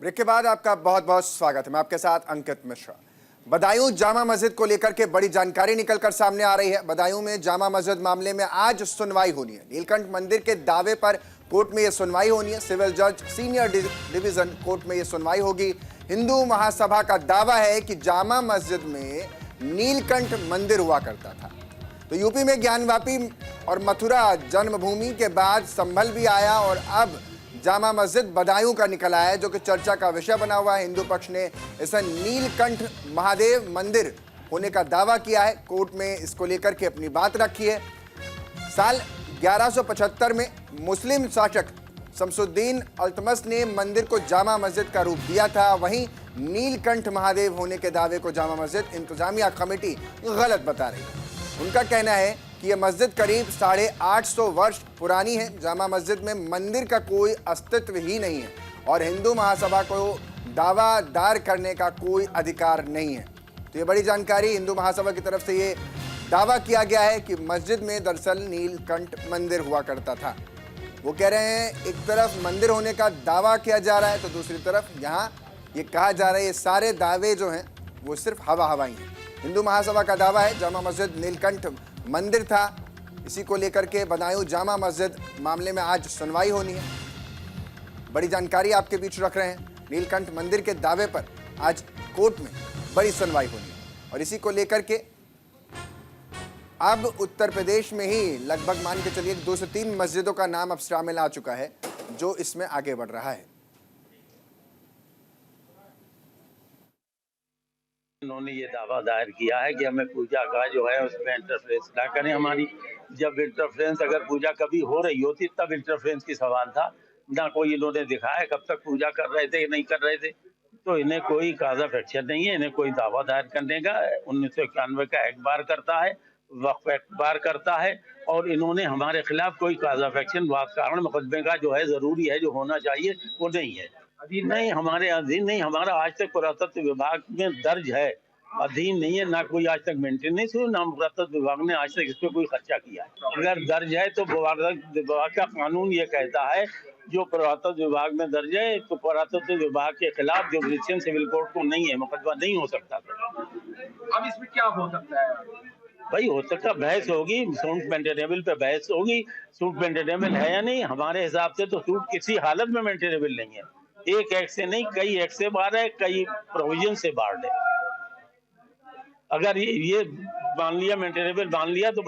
Break के बाद आपका बहुत बहुत स्वागत है। मैं आपके साथ अंकित मिश्रा। बदायूं जामा मस्जिद को लेकर के बड़ी जानकारी निकलकर सामने आ रही है। बदायूं में जामा मस्जिद मामले में आज सुनवाई होनी है। नीलकंठ मंदिर के दावे पर कोर्ट में यह सुनवाई होनी है। सिविल जज सीनियर डिवीजन कोर्ट में यह सुनवाई होगी। हिंदू महासभा का दावा है कि जामा मस्जिद में नीलकंठ मंदिर हुआ करता था। तो यूपी में ज्ञानवापी और मथुरा जन्मभूमि के बाद संभल भी आया और अब जामा मस्जिद बदायूं का निकल आया है, जो कि चर्चा का विषय बना हुआ है। हिंदू पक्ष ने इसे नीलकंठ महादेव मंदिर होने का दावा किया है। कोर्ट में इसको लेकर के अपनी बात रखी है। साल 1175 में मुस्लिम शासक शमसुद्दीन अल्तमस ने मंदिर को जामा मस्जिद का रूप दिया था। वहीं नीलकंठ महादेव होने के दावे को जामा मस्जिद इंतजामिया कमेटी गलत बता रही है। उनका कहना है कि यह मस्जिद करीब 850 वर्ष पुरानी है। जामा मस्जिद में मंदिर का कोई अस्तित्व ही नहीं है और हिंदू महासभा को दावादार करने का कोई अधिकार नहीं है। तो ये बड़ी जानकारी हिंदू महासभा की तरफ से ये दावा किया गया है कि मस्जिद में दरअसल नीलकंठ मंदिर हुआ करता था। वो कह रहे हैं एक तरफ मंदिर होने का दावा किया जा रहा है तो दूसरी तरफ यहाँ ये कहा जा रहा है ये सारे दावे जो हैं वो सिर्फ हवा हवाई हैं। हिंदू महासभा का दावा है जामा मस्जिद नीलकंठ मंदिर था। इसी को लेकर के बदायूं जामा मस्जिद मामले में आज सुनवाई होनी है। बड़ी जानकारी आपके बीच रख रहे हैं। नीलकंठ मंदिर के दावे पर आज कोर्ट में बड़ी सुनवाई होनी है और इसी को लेकर के अब उत्तर प्रदेश में ही लगभग मान के चलिए 2 से 3 मस्जिदों का नाम अब शामिल आ चुका है जो इसमें आगे बढ़ रहा है। उन्होंने ये दावा दायर किया है कि हमें पूजा का जो है उसमें इंटरफेरेंस ना करें। हमारी जब इंटरफेरेंस अगर पूजा कभी हो रही होती तब इंटरफेरेंस की सवाल था, ना कोई इन्होंने दिखाया कब तक पूजा कर रहे थे नहीं कर रहे थे। तो इन्हें कोई काज ऑफ एक्शन नहीं है, इन्हें कोई दावा दायर करने का। 1991 का एक्ट बार करता है, वक्फ एक्ट बार करता है और इन्होंने हमारे खिलाफ कोई काज ऑफ एक्शन कारण मुकदमे का जो है जरूरी है जो होना चाहिए वो नहीं है। अधीन नहीं, हमारे अधीन नहीं। हमारा आज तक पुरातत्व विभाग में दर्ज है, अधीन नहीं है। ना कोई आज तक मेंटेनेंस हुई, ना पुरातत्व विभाग ने आज तक इस पर कोई खर्चा किया है। अगर दर्ज है तो पुरातत्व विभाग का कानून ये कहता है जो पुरातत्व विभाग में दर्ज है तो पुरातत्व विभाग के खिलाफ जुरिडिक्शन सिविल कोर्ट को नहीं है, मुकदमा नहीं हो सकता। अब इसमें क्या हो सकता है भाई? हो सकता बहस होगी, सूट मेंटेनेबल पे बहस होगी। सूट मेंटेनेबल है या नहीं? हमारे हिसाब से तो सूट किसी हालत में मेंटेनेबल नहीं है। एक एक्ट से नहीं, कई एक्ट से बाहर है, कई प्रोविजन से बाहर है। अगर ये मान लिया मेंटेनेबल मान लिया तो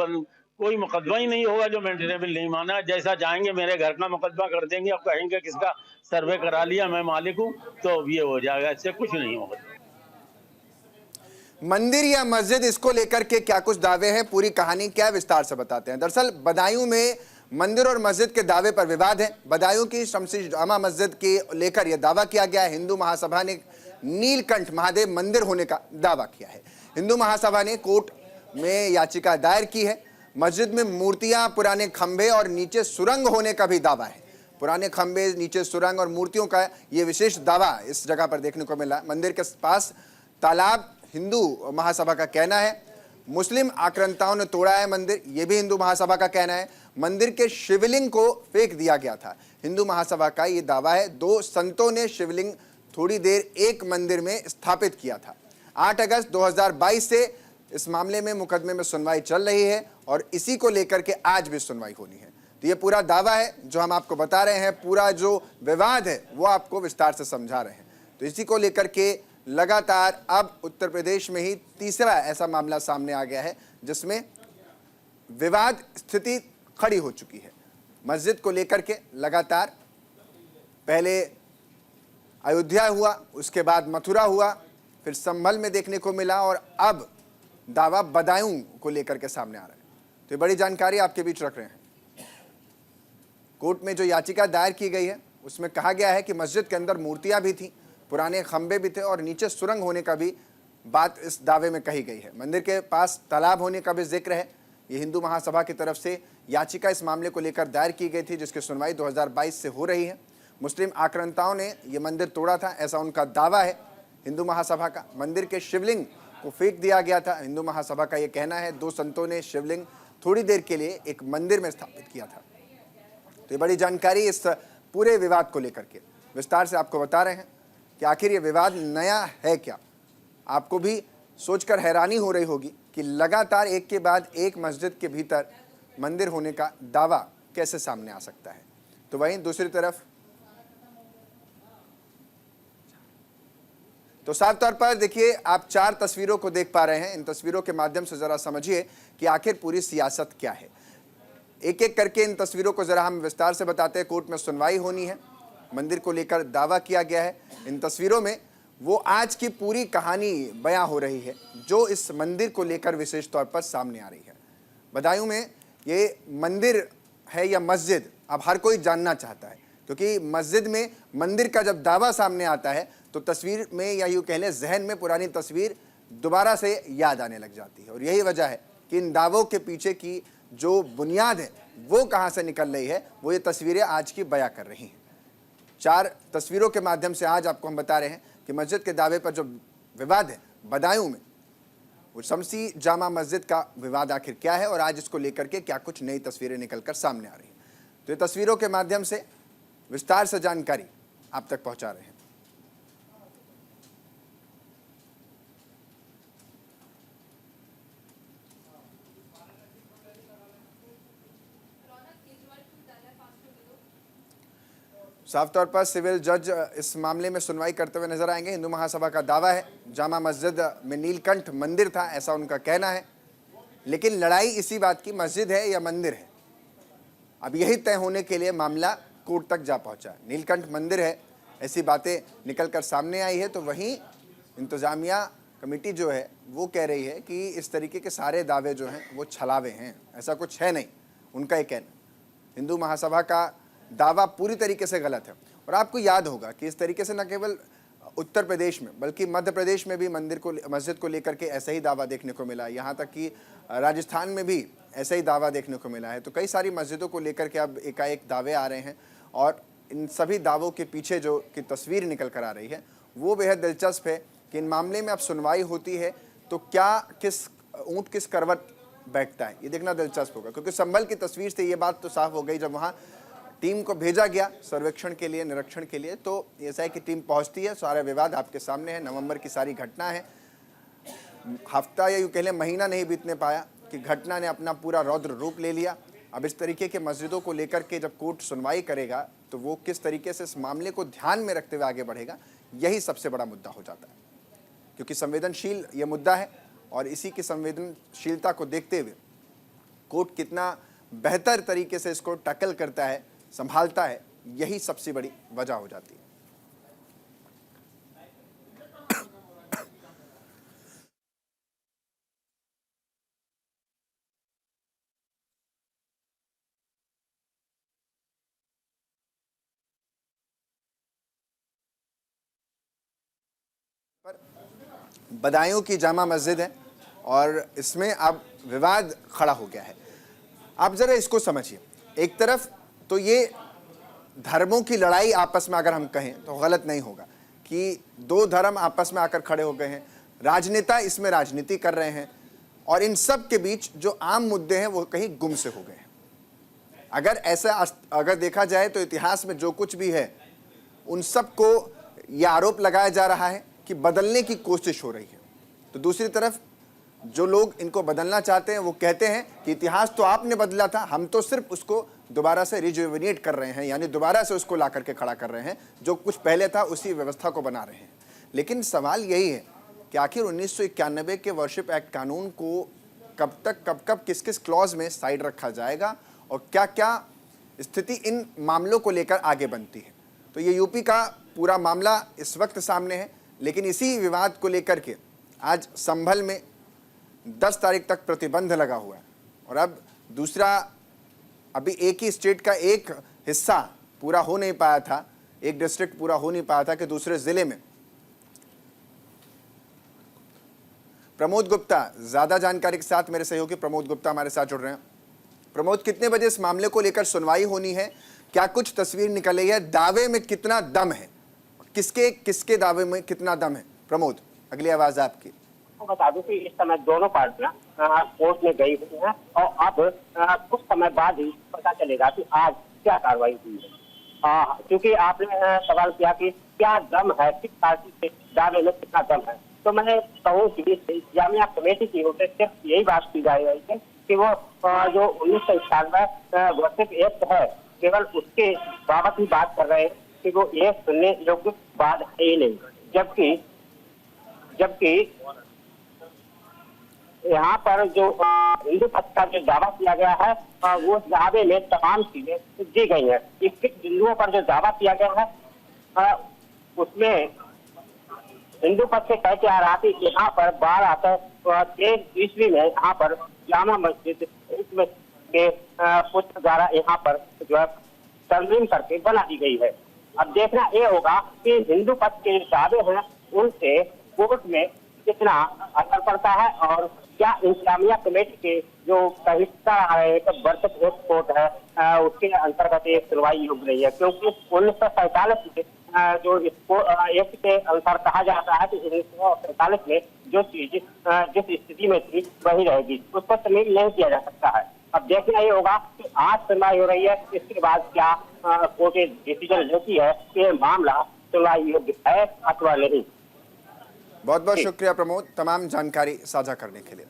कोई मुकदमा ही नहीं होगा जो मेंटेनेबल नहीं माना। जैसा जाएंगे मेरे घर का मुकदमा कर देंगे, अब कहेंगे किसका सर्वे करा लिया, मैं मालिक हूँ, तो ये हो जाएगा। इससे कुछ नहीं होगा। मंदिर या मस्जिद, इसको लेकर के क्या कुछ दावे हैं, पूरी कहानी क्या विस्तार से बताते हैं। दरअसल बदायूं में मंदिर और मस्जिद के दावे पर विवाद है। बदायूं की शमसी जामा मस्जिद के लेकर यह दावा किया गया है। हिंदू महासभा ने नीलकंठ महादेव मंदिर होने का दावा किया है। हिंदू महासभा ने कोर्ट में याचिका दायर की है। मस्जिद में मूर्तियां, पुराने खंभे और नीचे सुरंग होने का भी दावा है। पुराने खंभे, नीचे सुरंग और मूर्तियों का ये विशेष दावा इस जगह पर देखने को मिला। मंदिर के पास तालाब, हिंदू महासभा का कहना है। मुस्लिम आक्रांताओं ने तोड़ा है मंदिर, ये भी हिंदू महासभा का कहना है। मंदिर के शिवलिंग को फेंक दिया गया था, हिंदू महासभा का ये दावा है। 2 संतों ने शिवलिंग थोड़ी देर एक मंदिर में स्थापित किया था। 8 अगस्त 2022 से इस मामले में मुकदमे में सुनवाई चल रही है और इसी को लेकर के आज भी सुनवाई होनी है। तो ये पूरा दावा है जो हम आपको बता रहे हैं। पूरा जो विवाद है वो आपको विस्तार से समझा रहे हैं। तो इसी को लेकर के लगातार अब उत्तर प्रदेश में ही तीसरा ऐसा मामला सामने आ गया है जिसमें विवाद स्थिति खड़ी हो चुकी है। मस्जिद को लेकर के लगातार पहले अयोध्या हुआ, उसके बाद मथुरा हुआ, फिर संभल में देखने को मिला और अब दावा बदायूं को लेकर के सामने आ रहा है। तो ये बड़ी जानकारी आपके बीच रख रहे हैं। कोर्ट में जो याचिका दायर की गई है उसमें कहा गया है कि मस्जिद के अंदर मूर्तियां भी थी, पुराने खंबे भी थे और नीचे सुरंग होने का भी बात इस दावे में कही गई है। मंदिर के पास तालाब होने का भी जिक्र है। ये हिंदू महासभा की तरफ से याचिका इस मामले को लेकर दायर की गई थी जिसकी सुनवाई 2022 से हो रही है। मुस्लिम आक्रांताओं ने ये मंदिर तोड़ा था, ऐसा उनका दावा है। हिंदू महासभा का मंदिर के शिवलिंग को फेंक दिया गया था। हिंदू महासभा का ये कहना है 2 संतों ने शिवलिंग थोड़ी देर के लिए एक मंदिर में स्थापित किया था। तो ये बड़ी जानकारी इस पूरे विवाद को लेकर के विस्तार से आपको बता रहे हैं। कि आखिर ये विवाद नया है क्या। आपको भी सोचकर हैरानी हो रही होगी कि लगातार एक के बाद एक मस्जिद के भीतर मंदिर होने का दावा कैसे सामने आ सकता है। तो वहीं दूसरी तरफ तो साफ तौर पर देखिए, आप 4 तस्वीरों को देख पा रहे हैं। इन तस्वीरों के माध्यम से जरा समझिए कि आखिर पूरी सियासत क्या है। एक एक करके इन तस्वीरों को जरा हम विस्तार से बताते हैं। कोर्ट में सुनवाई होनी है, मंदिर को लेकर दावा किया गया है। इन तस्वीरों में वो आज की पूरी कहानी बयां हो रही है जो इस मंदिर को लेकर विशेष तौर पर सामने आ रही है। बदायूं में ये मंदिर है या मस्जिद, अब हर कोई जानना चाहता है, क्योंकि मस्जिद में मंदिर का जब दावा सामने आता है तो तस्वीर में या यूँ कह लें जहन में पुरानी तस्वीर दोबारा से याद आने लग जाती है। और यही वजह है कि इन दावों के पीछे की जो बुनियाद है वो कहाँ से निकल रही है, वो ये तस्वीरें आज की बयां कर रही हैं। 4 तस्वीरों के माध्यम से आज आपको हम बता रहे हैं कि मस्जिद के दावे पर जो विवाद है बदायूं में, वो शमसी जामा मस्जिद का विवाद आखिर क्या है और आज इसको लेकर के क्या कुछ नई तस्वीरें निकलकर सामने आ रही हैं। तो ये तस्वीरों के माध्यम से विस्तार से जानकारी आप तक पहुंचा रहे हैं। साफ तौर पर सिविल जज इस मामले में सुनवाई करते हुए नजर आएंगे। हिंदू महासभा का दावा है जामा मस्जिद में नीलकंठ मंदिर था, ऐसा उनका कहना है। लेकिन लड़ाई इसी बात की मस्जिद है या मंदिर है, अब यही तय होने के लिए मामला कोर्ट तक जा पहुंचा। नीलकंठ मंदिर है ऐसी बातें निकलकर सामने आई है, तो वहीं इंतजामिया कमेटी जो है वो कह रही है कि इस तरीके के सारे दावे जो हैं वो छलावे हैं, ऐसा कुछ है नहीं। उनका ये कहना, हिंदू महासभा का दावा पूरी तरीके से गलत है। और आपको याद होगा कि इस तरीके से न केवल उत्तर प्रदेश में बल्कि मध्य प्रदेश में भी मस्जिद को लेकर के ऐसा ही दावा देखने को मिला, यहाँ तक कि राजस्थान में भी ऐसा ही दावा देखने को मिला है। तो कई सारी मस्जिदों को लेकर के अब एकाएक दावे आ रहे हैं और इन सभी दावों के पीछे जो कि तस्वीर निकल कर आ रही है वो बेहद दिलचस्प है कि इन मामले में अब सुनवाई होती है तो क्या ऊँट किस करवट बैठता है, ये देखना दिलचस्प होगा। क्योंकि संभल की तस्वीर से ये बात तो साफ हो गई, जब वहाँ टीम को भेजा गया सर्वेक्षण के लिए, निरीक्षण के लिए, तो ऐसा है कि टीम पहुंचती है, सारा विवाद आपके सामने है। नवंबर की सारी घटना है, हफ्ता या यूँ कह लें महीना नहीं बीतने पाया कि घटना ने अपना पूरा रौद्र रूप ले लिया। अब इस तरीके के मस्जिदों को लेकर के जब कोर्ट सुनवाई करेगा तो वो किस तरीके से इस मामले को ध्यान में रखते हुए आगे बढ़ेगा, यही सबसे बड़ा मुद्दा हो जाता है। क्योंकि संवेदनशील ये मुद्दा है और इसी की संवेदनशीलता को देखते हुए कोर्ट कितना बेहतर तरीके से इसको टैकल करता है, संभालता है, यही सबसे बड़ी वजह हो जाती है। बदायूं की जामा मस्जिद है और इसमें अब विवाद खड़ा हो गया है। आप जरा इसको समझिए, एक तरफ तो ये धर्मों की लड़ाई आपस में अगर हम कहें तो गलत नहीं होगा कि 2 धर्म आपस में आकर खड़े हो गए हैं, राजनेता इसमें राजनीति कर रहे हैं और इन सब के बीच जो आम मुद्दे हैं वो कहीं गुम से हो गए हैं। अगर देखा जाए तो इतिहास में जो कुछ भी है उन सब को यह आरोप लगाया जा रहा है कि बदलने की कोशिश हो रही है। तो दूसरी तरफ जो लोग इनको बदलना चाहते हैं वो कहते हैं कि इतिहास तो आपने बदला था, हम तो सिर्फ उसको दोबारा से रिजुविनेट कर रहे हैं, यानी दोबारा से उसको ला करके खड़ा कर रहे हैं, जो कुछ पहले था उसी व्यवस्था को बना रहे हैं। लेकिन सवाल यही है कि आखिर 1991 के वर्शिप एक्ट कानून को कब तक कब किस किस क्लॉज में साइड रखा जाएगा और क्या क्या स्थिति इन मामलों को लेकर आगे बनती है। तो ये यूपी का पूरा मामला इस वक्त सामने है, लेकिन इसी विवाद को लेकर के आज संभल में 10 तारीख तक प्रतिबंध लगा हुआ है और अब दूसरा, अभी एक ही स्टेट का एक हिस्सा पूरा हो नहीं पाया था, एक डिस्ट्रिक्ट पूरा हो नहीं पाया था कि दूसरे जिले में। प्रमोद गुप्ता ज्यादा जानकारी के साथ मेरे सहयोगी प्रमोद गुप्ता हमारे साथ जुड़ रहे हैं। प्रमोद, कितने बजे इस मामले को लेकर सुनवाई होनी है, क्या कुछ तस्वीर निकल रही है, दावे में कितना दम है, किसके दावे में कितना दम है? प्रमोद, अगली आवाज आपकी। बता दूं कि इस समय दोनों पार्टियां कोर्ट में गई हुई हैं और अब कुछ समय बाद ही पता चलेगा कि आज क्या कार्रवाई हुई है। क्योंकि आपने सवाल किया कि क्या दम है, किस पार्टी के दावे में कितना दम है। तो मैं कहूँ कि जामिया कमेटी की ओर से सिर्फ यही बात की जा रही है कि वो जो 1991 वर्षिक एक्ट है, केवल उसके बाबत ही बात कर रहे हैं कि वो ये सुनने योग्य बात है ही नहीं। जबकि यहाँ पर जो हिंदू पक्ष का जो दावा किया गया है, वो दावे में तमाम चीजें दी गई है। 21 बिंदुओं पर जो दावा किया गया है, उसमें हिंदू पक्ष से कह के आ रहा था कि यहाँ पर बाढ़ आता 23 ईस्वी में यहाँ पर जामा मस्जिद इसमें के पुत्र द्वारा यहाँ पर जो है तरमीम करके बना दी गई है। अब देखना ये होगा कि हिंदू पक्ष के दावे हैं उनसे कोर्ट में कितना असर पड़ता है और क्या इंतजामिया कमेटी के जो हिस्सा है वर्षिक कोर्ट है, उसके अंतर्गत ये सुनवाई योग्य नहीं है। क्योंकि 1947 में जो इसको एक्ट के अनुसार कहा जाता है कि 1947 में जो चीज जिस स्थिति में थी वही रहेगी, उस पर तरमीम नहीं किया जा सकता है। अब देखना ये होगा कि आज सुनवाई हो रही है, इसके बाद क्या कोर्ट डिसीजन लेती है कि ये मामला सुनवाई योग्य है अथवा नहीं। बहुत बहुत शुक्रिया प्रमोद, तमाम जानकारी साझा करने के लिए।